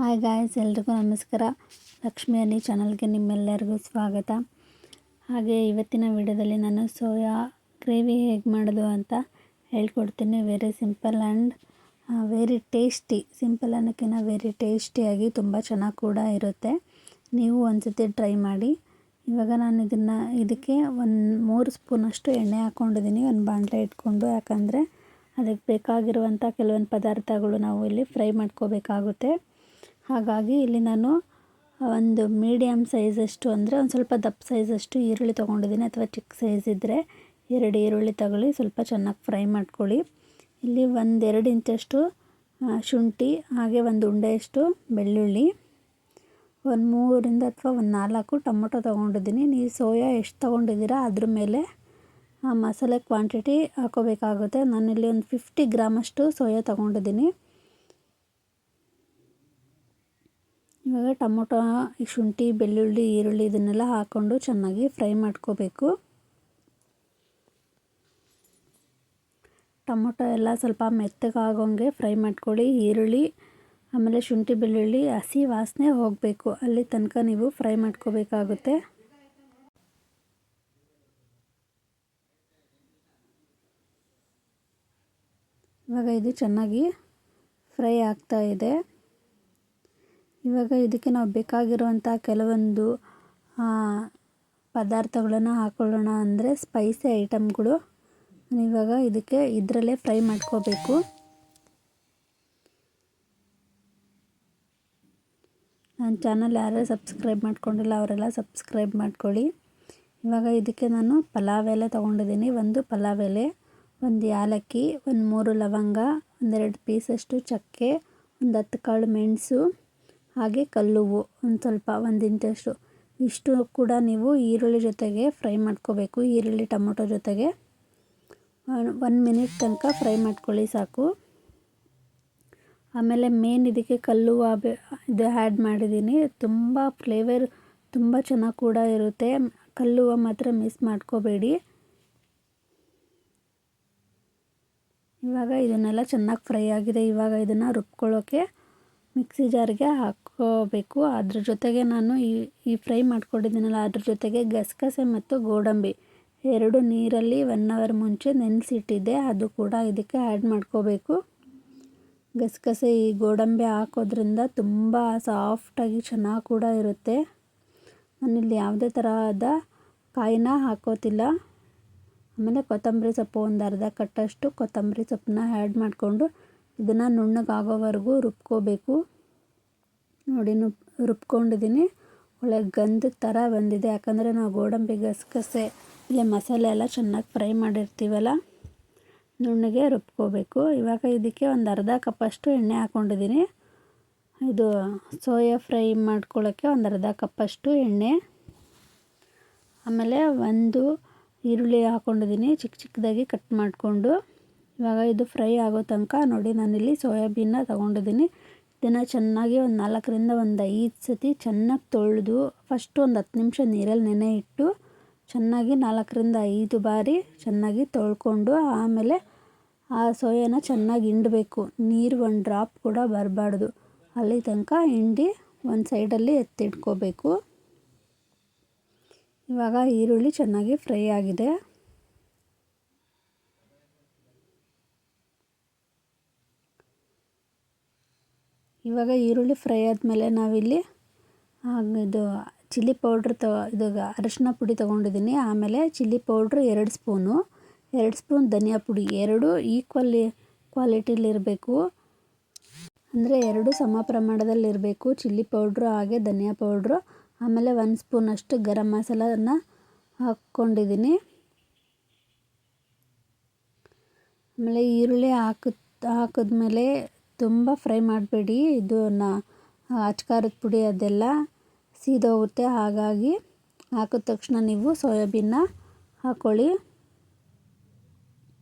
Hi guys, ಎಲ್ರಿಗೂ ನಮಸ್ಕಾರ. ಲಕ್ಷ್ಮಿ ಅನಿ ಚಾನಲ್ಗೆ ನಿಮ್ಮೆಲ್ಲರಿಗೂ ಸ್ವಾಗತ. ಹಾಗೆ ಇವತ್ತಿನ ವಿಡಿಯೋದಲ್ಲಿ ನಾನು ಸೋಯಾ ಗ್ರೇವಿ ಹೇಗೆ ಮಾಡೋದು ಅಂತ ಹೇಳ್ಕೊಡ್ತೀನಿ. Very simple and very tasty. Simple ಅನ್ನೋಕ್ಕಿಂತ ವೆರಿ ಟೇಸ್ಟಿಯಾಗಿ ತುಂಬ ಚೆನ್ನಾಗಿ ಕೂಡ ಇರುತ್ತೆ. ನೀವು ಒಂದ್ಸತಿ ಟ್ರೈ ಮಾಡಿ. ಇವಾಗ ನಾನು ಇದಕ್ಕೆ 3 ಸ್ಪೂನಷ್ಟು ಎಣ್ಣೆ ಹಾಕ್ಕೊಂಡಿದ್ದೀನಿ. ಒಂದು ಬಾಣಲೆ ಇಟ್ಕೊಂಡು, ಯಾಕಂದರೆ ಅದಕ್ಕೆ ಬೇಕಾಗಿರುವಂಥ ಕೆಲವೊಂದು ಪದಾರ್ಥಗಳು ನಾವು ಇಲ್ಲಿ ಫ್ರೈ ಮಾಡ್ಕೋಬೇಕಾಗುತ್ತೆ. ಹಾಗಾಗಿ ಇಲ್ಲಿ ನಾನು ಒಂದು ಮೀಡಿಯಮ್ ಸೈಜಷ್ಟು, ಅಂದರೆ ಒಂದು ಸ್ವಲ್ಪ ದಪ್ಪ ಸೈಜಷ್ಟು ಈರುಳ್ಳಿ ತೊಗೊಂಡಿದ್ದೀನಿ. ಅಥವಾ ಚಿಕ್ಕ ಸೈಜ್ ಇದ್ದರೆ 2 ಈರುಳ್ಳಿ ತಗೊಳ್ಳಿ, ಸ್ವಲ್ಪ ಚೆನ್ನಾಗಿ ಫ್ರೈ ಮಾಡ್ಕೊಳ್ಳಿ. ಇಲ್ಲಿ 1-2 ಇಂಚಷ್ಟು ಶುಂಠಿ, ಹಾಗೆ 1 ಉಂಡೆಯಷ್ಟು ಬೆಳ್ಳುಳ್ಳಿ, ಒಂದು 3 ಅಥವಾ 4 ಟೊಮೊಟೊ ತೊಗೊಂಡಿದ್ದೀನಿ. ನೀವು ಸೋಯಾ ಎಷ್ಟು ತೊಗೊಂಡಿದ್ದೀರಾ ಅದ್ರ ಮೇಲೆ ಮಸಾಲೆ ಕ್ವಾಂಟಿಟಿ ಹಾಕೋಬೇಕಾಗುತ್ತೆ. ನಾನಿಲ್ಲಿ ಒಂದು 50 ಗ್ರಾಮಷ್ಟು ಸೋಯಾ ತೊಗೊಂಡಿದ್ದೀನಿ. ಇವಾಗ ಟೊಮೊಟೊ, ಶುಂಠಿ, ಬೆಳ್ಳುಳ್ಳಿ, ಈರುಳ್ಳಿ ಇದನ್ನೆಲ್ಲ ಹಾಕ್ಕೊಂಡು ಚೆನ್ನಾಗಿ ಫ್ರೈ ಮಾಡ್ಕೋಬೇಕು. ಟೊಮೊಟೊ ಎಲ್ಲ ಸ್ವಲ್ಪ ಮೆತ್ತಗಾಗೋಂಗೆ ಫ್ರೈ ಮಾಡ್ಕೊಳ್ಳಿ. ಈರುಳ್ಳಿ ಆಮೇಲೆ ಶುಂಠಿ, ಬೆಳ್ಳುಳ್ಳಿ ಹಸಿ ವಾಸನೆ ಹೋಗಬೇಕು, ಅಲ್ಲಿ ತನಕ ನೀವು ಫ್ರೈ ಮಾಡ್ಕೋಬೇಕಾಗುತ್ತೆ. ಇವಾಗ ಇದು ಚೆನ್ನಾಗಿ ಫ್ರೈ ಆಗ್ತಾ ಇದೆ. ಇವಾಗ ಇದಕ್ಕೆ ನಾವು ಬೇಕಾಗಿರುವಂಥ ಕೆಲವೊಂದು ಪದಾರ್ಥಗಳನ್ನು ಹಾಕೊಳ್ಳೋಣ, ಅಂದರೆ ಸ್ಪೈಸಿ ಐಟಮ್ಗಳು. ಇವಾಗ ಇದಕ್ಕೆ ಇದರಲ್ಲೇ ಫ್ರೈ ಮಾಡ್ಕೋಬೇಕು. ನನ್ನ ಚಾನಲ್ ಯಾರು ಸಬ್ಸ್ಕ್ರೈಬ್ ಮಾಡ್ಕೊಂಡಿಲ್ಲ ಅವರೆಲ್ಲ ಸಬ್ಸ್ಕ್ರೈಬ್ ಮಾಡ್ಕೊಳ್ಳಿ. ಇವಾಗ ಇದಕ್ಕೆ ನಾನು ಪಲಾವ್ ಎಲೆ ತೊಗೊಂಡಿದ್ದೀನಿ. 1 ಪಲಾವ್ ಎಲೆ, 1 ಏಲಕ್ಕಿ, 3 ಲವಂಗ, 2 ಪೀಸಷ್ಟು ಚಕ್ಕೆ, 10 ಕಾಳು ಮೆಣಸು, ಹಾಗೆ ಕಲ್ಲುವ್ವು ಒಂದು ಸ್ವಲ್ಪ 1 ಇಂಚಷ್ಟು. ಇಷ್ಟು ಕೂಡ ನೀವು ಈರುಳ್ಳಿ ಜೊತೆಗೆ ಫ್ರೈ ಮಾಡ್ಕೋಬೇಕು. ಈರುಳ್ಳಿ ಟೊಮೊಟೊ ಜೊತೆಗೆ 1 ಮಿನಿಟ್ ತನಕ ಫ್ರೈ ಮಾಡ್ಕೊಳ್ಳಿ ಸಾಕು. ಆಮೇಲೆ ಮೇನ್ ಇದಕ್ಕೆ ಕಲ್ಲುವ್ವು ಇದು ಆ್ಯಡ್ ಮಾಡಿದ್ದೀನಿ. ತುಂಬ ಫ್ಲೇವರ್ ತುಂಬ ಚೆನ್ನಾಗಿ ಕೂಡ ಇರುತ್ತೆ. ಕಲ್ಲುವ್ವು ಮಾತ್ರ ಮಿಸ್ ಮಾಡ್ಕೋಬೇಡಿ. ಇವಾಗ ಇದನ್ನೆಲ್ಲ ಚೆನ್ನಾಗಿ ಫ್ರೈ ಆಗಿದೆ. ಇವಾಗ ಇದನ್ನು ರುಬ್ಕೊಳ್ಳೋಕ್ಕೆ ಮಿಕ್ಸಿ ಜಾರ್ಗೆ ಹಾಕ್ಕೋಬೇಕು. ಅದ್ರ ಜೊತೆಗೆ ನಾನು ಈ ಫ್ರೈ ಮಾಡ್ಕೊಂಡಿದ್ದೀನಲ್ಲ, ಅದ್ರ ಜೊತೆಗೆ ಗಸಗಸೆ ಮತ್ತು ಗೋಡಂಬಿ 2 ನೀರಲ್ಲಿ 1 ಅವರ್ ಮುಂಚೆ ನೆನೆಸಿಟ್ಟಿದ್ದೆ, ಅದು ಕೂಡ ಇದಕ್ಕೆ ಆ್ಯಡ್ ಮಾಡ್ಕೋಬೇಕು. ಗಸಗಸೆ, ಈ ಗೋಡಂಬಿ ಹಾಕೋದ್ರಿಂದ ತುಂಬ ಸಾಫ್ಟಾಗಿ ಚೆನ್ನಾಗಿ ಕೂಡ ಇರುತ್ತೆ. ನಾನಿಲ್ಲಿ ಯಾವುದೇ ತರಹದ ಕಾಯಿನ ಹಾಕೋತಿಲ್ಲ. ಆಮೇಲೆ ಕೊತ್ತಂಬರಿ ಸೊಪ್ಪು, ಒಂದು ಅರ್ಧ ಕಟ್ಟಷ್ಟು ಕೊತ್ತಂಬರಿ ಸೊಪ್ಪನ್ನ ಆ್ಯಡ್ ಮಾಡಿಕೊಂಡು ಇದನ್ನು ನುಣ್ಣಗಾಗೋವರೆಗೂ ರುಬ್ಕೋಬೇಕು. ನೋಡಿ, ರುಬ್ಕೊಂಡಿದ್ದೀನಿ. ಒಳ್ಳೆ ಗಂಧದ ಥರ ಬಂದಿದೆ, ಯಾಕಂದರೆ ನಾವು ಗೋಡಂಬಿ, ಗಸಗಸೆ, ಇಲ್ಲ ಮಸಾಲೆ ಎಲ್ಲ ಚೆನ್ನಾಗಿ ಫ್ರೈ ಮಾಡಿರ್ತೀವಲ್ಲ, ನುಣ್ಣಗೆ ರುಬ್ಕೋಬೇಕು. ಇವಾಗ ಇದಕ್ಕೆ ಒಂದು ಅರ್ಧ ಕಪ್ಪಷ್ಟು ಎಣ್ಣೆ ಹಾಕ್ಕೊಂಡಿದ್ದೀನಿ. ಇದು ಸೋಯಾ ಫ್ರೈ ಮಾಡ್ಕೊಳ್ಳೋಕ್ಕೆ ಒಂದು ಅರ್ಧ ಕಪ್ಪಷ್ಟು ಎಣ್ಣೆ. ಆಮೇಲೆ 1 ಈರುಳ್ಳಿ ಹಾಕ್ಕೊಂಡಿದ್ದೀನಿ, ಚಿಕ್ಕದಾಗಿ ಕಟ್ ಮಾಡಿಕೊಂಡು. ಇವಾಗ ಇದು ಫ್ರೈ ಆಗೋ ತನಕ ನೋಡಿ, ನಾನಿಲ್ಲಿ ಸೋಯಾಬೀನ್ನ ತೊಗೊಂಡಿದ್ದೀನಿ. ಇದನ್ನು ಚೆನ್ನಾಗಿ ಒಂದು 4ರಿಂದ 5 ಸತಿ ಚೆನ್ನಾಗಿ ತೊಳೆದು, ಫಸ್ಟು ಒಂದು 10 ನಿಮಿಷ ನೀರಲ್ಲಿ ನೆನೆ ಇಟ್ಟು ಚೆನ್ನಾಗಿ 4ರಿಂದ 5 ಬಾರಿ ಚೆನ್ನಾಗಿ ತೊಳ್ಕೊಂಡು, ಆಮೇಲೆ ಆ ಸೋಯಾನ ಚೆನ್ನಾಗಿ ಹಿಂಡಬೇಕು. ನೀರು 1 ಡ್ರಾಪ್ ಕೂಡ ಬರಬಾರ್ದು, ಅಲ್ಲಿ ತನಕ ಹಿಂಡಿ ಒಂದು ಸೈಡಲ್ಲಿ ಎತ್ತಿಟ್ಕೋಬೇಕು. ಇವಾಗ ಈರುಳ್ಳಿ ಚೆನ್ನಾಗಿ ಫ್ರೈ ಆಗಿದೆ. ಇವಾಗ ಈರುಳ್ಳಿ ಫ್ರೈ ಆದಮೇಲೆ ನಾವಿಲ್ಲಿ ಇದು ಚಿಲ್ಲಿ ಪೌಡ್ರ್ ಇದು ಅರಿಶಿನ ಪುಡಿ ತೊಗೊಂಡಿದ್ದೀನಿ. ಆಮೇಲೆ ಚಿಲ್ಲಿ ಪೌಡ್ರು 2 ಸ್ಪೂನು, 2 ಸ್ಪೂನ್ ಧನಿಯಾ ಪುಡಿ, 2 ಈಕ್ವಲ್ ಕ್ವಾಲಿಟಿಲಿರಬೇಕು, ಅಂದರೆ 2 ಸಮ ಪ್ರಮಾಣದಲ್ಲಿರಬೇಕು. ಚಿಲ್ಲಿ ಪೌಡ್ರು ಹಾಗೆ ಧನಿಯಾ ಪೌಡ್ರು. ಆಮೇಲೆ 1 ಸ್ಪೂನಷ್ಟು ಗರಂ ಮಸಾಲನ ಹಾಕ್ಕೊಂಡಿದ್ದೀನಿ. ಆಮೇಲೆ ಈರುಳ್ಳಿ ಹಾಕಿದ್ಮೇಲೆ ತುಂಬ ಫ್ರೈ ಮಾಡಬೇಡಿ. ಇದನ್ನು ಅಚ್ಕಾರದ ಪುಡಿ ಅದೆಲ್ಲ ಸೀದೋಗುತ್ತೆ. ಹಾಗಾಗಿ ಹಾಕಿದ ತಕ್ಷಣ ನೀವು ಸೋಯಾಬೀನ್ನ ಹಾಕ್ಕೊಳ್ಳಿ.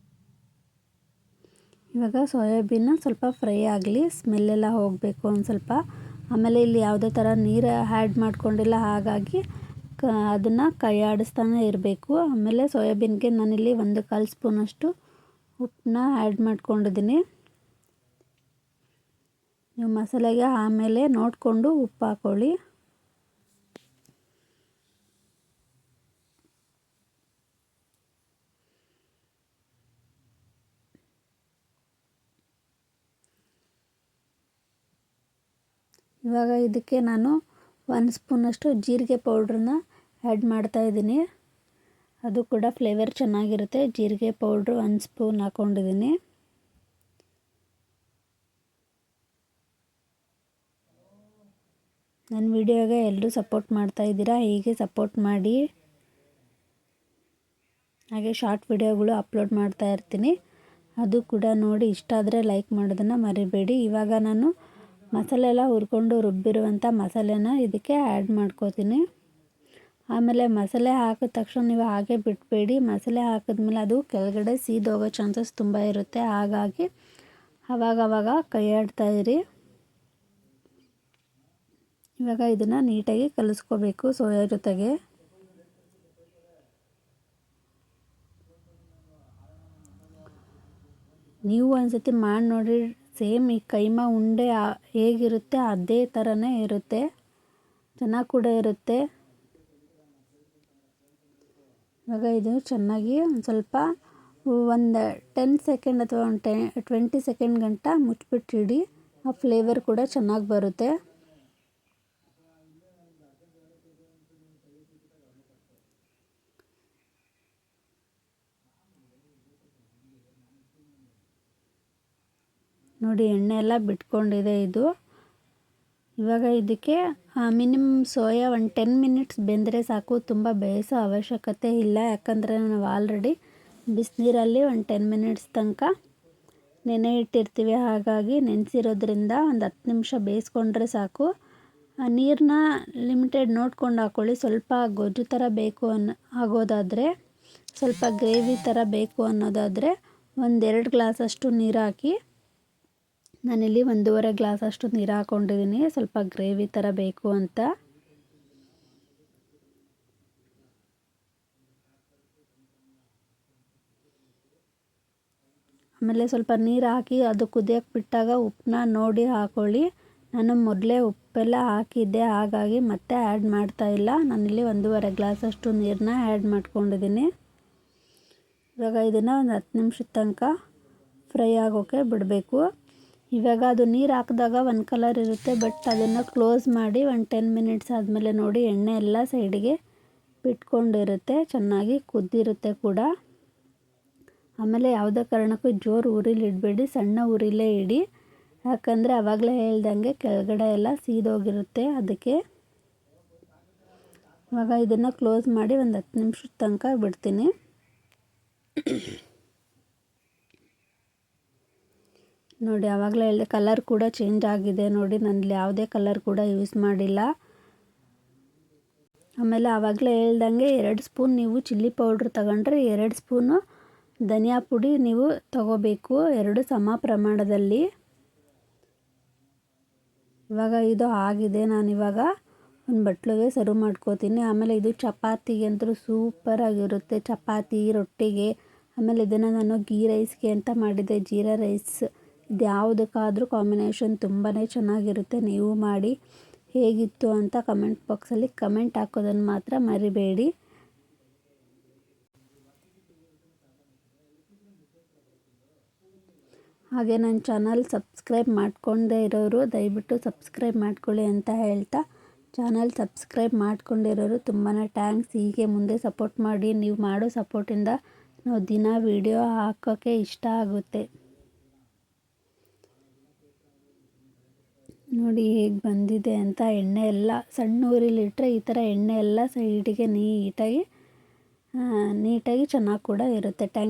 ಇವಾಗ ಸೋಯಾಬೀನ್ನ ಸ್ವಲ್ಪ ಫ್ರೈ ಆಗಲಿ, ಸ್ಮೆಲ್ಲೆಲ್ಲ ಹೋಗಬೇಕು ಒಂದು ಸ್ವಲ್ಪ. ಆಮೇಲೆ ಇಲ್ಲಿ ಯಾವುದೇ ಥರ ನೀರು ಆ್ಯಡ್ ಮಾಡ್ಕೊಂಡಿಲ್ಲ, ಹಾಗಾಗಿ ಅದನ್ನು ಕೈ ಆಡಿಸ್ತಾನೆ ಇರಬೇಕು. ಆಮೇಲೆ ಸೋಯಾಬೀನ್ಗೆ ನಾನಿಲ್ಲಿ 1/4 ಸ್ಪೂನಷ್ಟು ಉಪ್ಪನ್ನ ಆ್ಯಡ್ ಮಾಡ್ಕೊಂಡಿದ್ದೀನಿ. ನೀವು ಮಸಾಲೆಗೆ ಆಮೇಲೆ ನೋಡಿಕೊಂಡು ಉಪ್ಪು ಹಾಕ್ಕೊಳ್ಳಿ. ಇವಾಗ ಇದಕ್ಕೆ ನಾನು 1 ಸ್ಪೂನಷ್ಟು ಜೀರಿಗೆ ಪೌಡ್ರನ್ನ ಆ್ಯಡ್ ಮಾಡ್ತಾಯಿದ್ದೀನಿ. ಅದು ಕೂಡ ಫ್ಲೇವರ್ ಚೆನ್ನಾಗಿರುತ್ತೆ. ಜೀರಿಗೆ ಪೌಡ್ರು 1 ಸ್ಪೂನ್ ಹಾಕ್ಕೊಂಡಿದ್ದೀನಿ. ನನ್ನ ವಿಡಿಯೋಗೆ ಎಲ್ಲರೂ ಸಪೋರ್ಟ್ ಮಾಡ್ತಾಯಿದ್ದೀರಾ, ಹೀಗೆ ಸಪೋರ್ಟ್ ಮಾಡಿ. ಹಾಗೆ ಶಾರ್ಟ್ ವಿಡಿಯೋಗಳು ಅಪ್ಲೋಡ್ ಮಾಡ್ತಾ ಇರ್ತೀನಿ, ಅದು ಕೂಡ ನೋಡಿ. ಇಷ್ಟ ಆದರೆ ಲೈಕ್ ಮಾಡೋದನ್ನು ಮರಿಬೇಡಿ. ಇವಾಗ ನಾನು ಮಸಾಲೆ ಎಲ್ಲ ಹುರ್ಕೊಂಡು ರುಬ್ಬಿರುವಂಥ ಮಸಾಲೆನ ಇದಕ್ಕೆ ಆ್ಯಡ್ ಮಾಡ್ಕೋತೀನಿ. ಆಮೇಲೆ ಮಸಾಲೆ ಹಾಕಿದ ತಕ್ಷಣ ನೀವು ಹಾಗೆ ಬಿಡಬೇಡಿ. ಮಸಾಲೆ ಹಾಕಿದ್ಮೇಲೆ ಅದು ಕೆಳಗಡೆ ಸೀದೋಗೋ ಚಾನ್ಸಸ್ ತುಂಬ ಇರುತ್ತೆ. ಹಾಗಾಗಿ ಆವಾಗವಾಗ ಕೈ ಆಡ್ತಾಯಿರಿ. ಇವಾಗ ಇದನ್ನು ನೀಟಾಗಿ ಕಲಿಸ್ಕೋಬೇಕು ಸೋಯಾ ಜೊತೆಗೆ. ನೀವು ಒಂದ್ಸತಿ ಮಾಡಿ ನೋಡಿ, ಸೇಮ್ ಈ ಕೈಮಾ ಉಂಡೆ ಹೇಗಿರುತ್ತೆ ಅದೇ ಥರನೇ ಇರುತ್ತೆ, ಚೆನ್ನಾಗಿ ಕೂಡ ಇರುತ್ತೆ. ಇವಾಗ ಇದು ಚೆನ್ನಾಗಿ ಒಂದು ಸ್ವಲ್ಪ ಒಂದು 10 ಸೆಕೆಂಡ್ ಅಥವಾ ಒಂದು 20 ಸೆಕೆಂಡ್ ಗಂಟ ಮುಚ್ಚಿಬಿಟ್ಟಿಡಿ. ಆ ಫ್ಲೇವರ್ ಕೂಡ ಚೆನ್ನಾಗಿ ಬರುತ್ತೆ. ನೋಡಿ ಎಣ್ಣೆ ಎಲ್ಲ ಬಿಟ್ಕೊಂಡಿದೆ ಇದು. ಇವಾಗ ಇದಕ್ಕೆ ಮಿನಿಮಮ್ ಸೋಯಾ ಒಂದು 10 ಮಿನಿಟ್ಸ್ ಬೆಂದರೆ ಸಾಕು, ತುಂಬ ಬೇಯಿಸೋ ಅವಶ್ಯಕತೆ ಇಲ್ಲ. ಯಾಕಂದರೆ ನಾವು ಆಲ್ರೆಡಿ ಬಿಸಿನೀರಲ್ಲಿ ಒಂದು 10 ಮಿನಿಟ್ಸ್ ತನಕ ನೆನೆ ಇಟ್ಟಿರ್ತೀವಿ. ಹಾಗಾಗಿ ನೆನೆಸಿರೋದ್ರಿಂದ ಒಂದು 10 ನಿಮಿಷ ಬೇಯಿಸ್ಕೊಂಡ್ರೆ ಸಾಕು. ನೀರನ್ನ ಲಿಮಿಟೆಡ್ ನೋಡ್ಕೊಂಡು ಹಾಕ್ಕೊಳ್ಳಿ. ಸ್ವಲ್ಪ ಗೊಜ್ಜು ಥರ ಬೇಕು ಆಗೋದಾದರೆ, ಸ್ವಲ್ಪ ಗ್ರೇವಿ ಥರ ಬೇಕು ಅನ್ನೋದಾದರೆ 1-2 ಗ್ಲಾಸಷ್ಟು ನೀರು ಹಾಕಿ. ನಾನಿಲ್ಲಿ 1.5 ಗ್ಲಾಸಷ್ಟು ನೀರು ಹಾಕ್ಕೊಂಡಿದ್ದೀನಿ, ಸ್ವಲ್ಪ ಗ್ರೇವಿ ಥರ ಬೇಕು ಅಂತ. ಆಮೇಲೆ ಸ್ವಲ್ಪ ನೀರು ಹಾಕಿ ಅದು ಕುದಿಯೋಕ್ಕೆ ಬಿಟ್ಟಾಗ ಉಪ್ಪನ್ನ ನೋಡಿ ಹಾಕ್ಕೊಳ್ಳಿ. ನಾನು ಮೊದಲೇ ಉಪ್ಪೆಲ್ಲ ಹಾಕಿದ್ದೆ, ಹಾಗಾಗಿ ಮತ್ತೆ ಆ್ಯಡ್ ಮಾಡ್ತಾಯಿಲ್ಲ. ನಾನಿಲ್ಲಿ 1.5 ಗ್ಲಾಸಷ್ಟು ನೀರನ್ನ ಆ್ಯಡ್ ಮಾಡ್ಕೊಂಡಿದ್ದೀನಿ. ಇವಾಗ ಇದನ್ನು ಒಂದು 10 ನಿಮಿಷದ ತನಕ ಫ್ರೈ ಆಗೋಕ್ಕೆ ಬಿಡಬೇಕು. ಇವಾಗ ಅದು ನೀರು ಹಾಕಿದಾಗ ಒಂದು ಕಲರ್ ಇರುತ್ತೆ, ಬಟ್ ಅದನ್ನು ಕ್ಲೋಸ್ ಮಾಡಿ ಒಂದು 10 ಮಿನಿಟ್ಸ್ ಆದಮೇಲೆ ನೋಡಿ ಎಣ್ಣೆ ಎಲ್ಲ ಸೈಡಿಗೆ ಬಿಟ್ಕೊಂಡಿರುತ್ತೆ, ಚೆನ್ನಾಗಿ ಕುದ್ದಿರುತ್ತೆ ಕೂಡ. ಆಮೇಲೆ ಯಾವುದೇ ಕಾರಣಕ್ಕೂ ಜೋರು ಉರಿಲಿ ಇಡಬೇಡಿ, ಸಣ್ಣ ಉರಿಲೇ ಇಡಿ. ಯಾಕಂದರೆ ಆವಾಗಲೇ ಹೇಳ್ದಂಗೆ ಕೆಳಗಡೆ ಎಲ್ಲ ಸೀದೋಗಿರುತ್ತೆ. ಅದಕ್ಕೆ ಇವಾಗ ಇದನ್ನು ಕ್ಲೋಸ್ ಮಾಡಿ ಒಂದು 10 ನಿಮಿಷದ ತನಕ ಬಿಡ್ತೀನಿ. ನೋಡಿ ಆವಾಗಲೇ ಹೇಳಿದೆ, ಕಲರ್ ಕೂಡ ಚೇಂಜ್ ಆಗಿದೆ ನೋಡಿ. ನಾನಲ್ಲಿ ಯಾವುದೇ ಕಲರ್ ಕೂಡ ಯೂಸ್ ಮಾಡಿಲ್ಲ. ಆಮೇಲೆ ಆವಾಗಲೇ ಹೇಳ್ದಂಗೆ 2 ಸ್ಪೂನ್ ನೀವು ಚಿಲ್ಲಿ ಪೌಡ್ರ್ ತಗೊಂಡ್ರೆ 2 ಸ್ಪೂನು ಧನಿಯಾ ಪುಡಿ ನೀವು ತಗೋಬೇಕು, 2 ಸಮ ಪ್ರಮಾಣದಲ್ಲಿ. ಇವಾಗ ಇದು ಆಗಿದೆ. ನಾನಿವಾಗ ಒಂದು ಬಟ್ಲಿಗೆ ಸರ್ವ್ ಮಾಡ್ಕೋತೀನಿ. ಆಮೇಲೆ ಇದು ಚಪಾತಿಗೆ ಅಂತೂ ಸೂಪರಾಗಿರುತ್ತೆ, ಚಪಾತಿ ರೊಟ್ಟಿಗೆ. ಆಮೇಲೆ ಇದನ್ನು ನಾನು ಗೀ ರೈಸ್ಗೆ ಅಂತ ಮಾಡಿದ್ದೆ, ಜೀರಾ ರೈಸ್. ಇದು ಯಾವುದಕ್ಕಾದರೂ ಕಾಂಬಿನೇಷನ್ ತುಂಬಾ ಚೆನ್ನಾಗಿರುತ್ತೆ. ನೀವು ಮಾಡಿ ಹೇಗಿತ್ತು ಅಂತ ಕಮೆಂಟ್ ಬಾಕ್ಸಲ್ಲಿ ಕಮೆಂಟ್ ಹಾಕೋದನ್ನು ಮಾತ್ರ ಮರಿಬೇಡಿ. ಹಾಗೆ ನನ್ನ ಚಾನಲ್ ಸಬ್ಸ್ಕ್ರೈಬ್ ಮಾಡ್ಕೊಂಡೇ ಇರೋರು ದಯವಿಟ್ಟು ಸಬ್ಸ್ಕ್ರೈಬ್ ಮಾಡ್ಕೊಳ್ಳಿ ಅಂತ ಹೇಳ್ತಾ, ಚಾನಲ್ ಸಬ್ಸ್ಕ್ರೈಬ್ ಮಾಡ್ಕೊಂಡಿರೋರು ತುಂಬಾ ಥ್ಯಾಂಕ್ಸ್. ಹೀಗೆ ಮುಂದೆ ಸಪೋರ್ಟ್ ಮಾಡಿ. ನೀವು ಮಾಡೋ ಸಪೋರ್ಟಿಂದ ನಾವು ದಿನ ವಿಡಿಯೋ ಹಾಕೋಕ್ಕೆ ಇಷ್ಟ ಆಗುತ್ತೆ. ನೋಡಿ ಹೇಗೆ ಬಂದಿದೆ ಅಂತ. ಎಣ್ಣೆ ಎಲ್ಲ ಸಣ್ಣ ಉರಿಲಿಟ್ಟರೆ ಈ ಥರ ಎಣ್ಣೆ ಎಲ್ಲ ಸೈಡಿಗೆ ನೀಟಾಗಿ ಚೆನ್ನಾಗಿ ಕೂಡ ಇರುತ್ತೆ. Thank you.